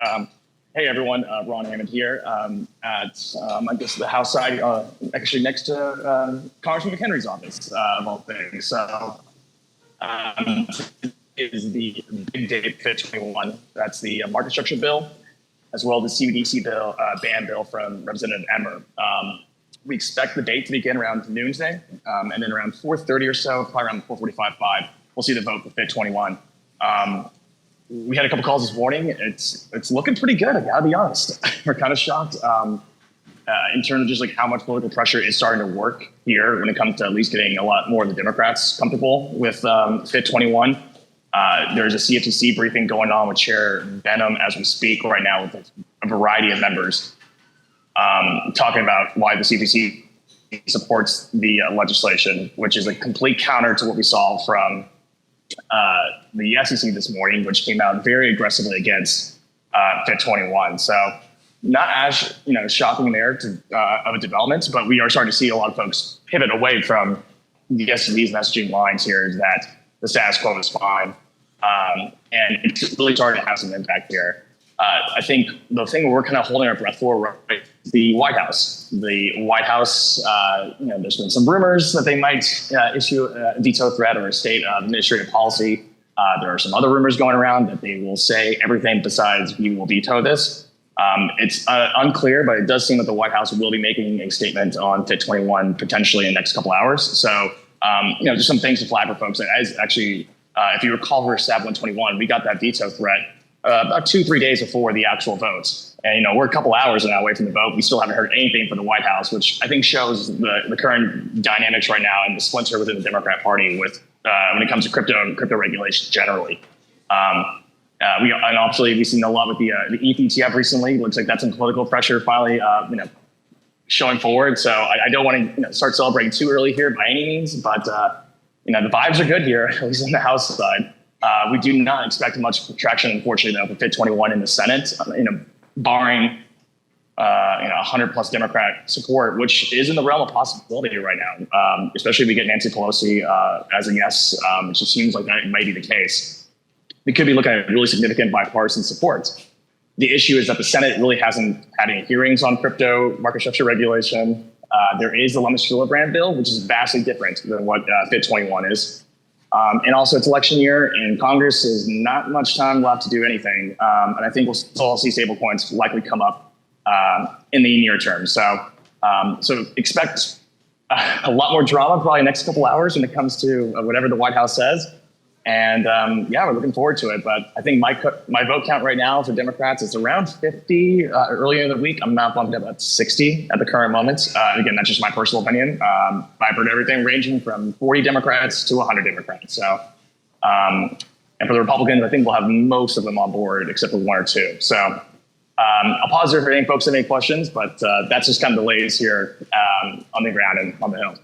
Hey everyone, Ron Hammond here at I guess the House side, actually next to Congressman McHenry's office of all things. So is the big day FIT 21. That's the market structure bill, as well as the CBDC bill, ban bill from Representative Emmer. We expect the date to begin around noon today, and then around 4:30 or so, probably around 4:45, we'll see the vote for FIT 21. We had a couple calls this morning. It's looking pretty good, I gotta be honest. We're kind of shocked in terms of just like how much political pressure is starting to work here when it comes to at least getting a lot more of the Democrats comfortable with FIT 21. There's a CFTC briefing going on with Chair Benham as we speak right now with a variety of members talking about why the CFTC supports the legislation, which is a complete counter to what we saw from the SEC this morning, which came out very aggressively against FIT 21. So not as shocking there of a development, but we are starting to see a lot of folks pivot away from the SEC's messaging lines here is that the status quo is fine. And it's really starting to have some impact here. I think the thing we're kind of holding our breath for, right, is the White House. The White House, there's been some rumors that they might issue a veto threat or a state administrative policy. There are some other rumors going around that they will say everything besides we will veto this. It's unclear, but it does seem that the White House will be making a statement on FIT 21 potentially in the next couple hours. So, just some things to flag for folks. As actually, if you recall for SAB 121, we got that veto threat about 2-3 days before the actual votes. And, we're a couple hours now away from the vote. We still haven't heard anything from the White House, which I think shows the current dynamics right now and the splinter within the Democrat Party with when it comes to crypto and crypto regulations generally. And obviously we've seen a lot with the ETH ETF recently. It looks like that's some political pressure finally, showing forward. So I don't want to start celebrating too early here by any means, but the vibes are good here, at least on the House side. We do not expect much traction, unfortunately, though, for FIT 21 in the Senate, barring 100+ Democrat support, which is in the realm of possibility right now, especially if we get Nancy Pelosi as a yes, which just seems like that might be the case. We could be looking at really significant bipartisan support. The issue is that the Senate really hasn't had any hearings on crypto market structure regulation. There is the Lummus Gillibrand bill, which is vastly different than what FIT 21 is. And also it's election year and Congress is not much time left to do anything. And I think we'll still see stablecoins likely come up in the near term. So expect a lot more drama probably next couple hours when it comes to whatever the White House says. And we're looking forward to it. But I think my vote count right now for Democrats is around 50. Earlier in the week, I'm now bumped up at 60 at the current moment. Again, that's just my personal opinion. I've heard everything ranging from 40 Democrats to 100 Democrats. So, and for the Republicans, I think we'll have most of them on board except for one or two. So I'll pause there for any folks that have any questions, but that's just kind of the latest here on the ground and on the Hill.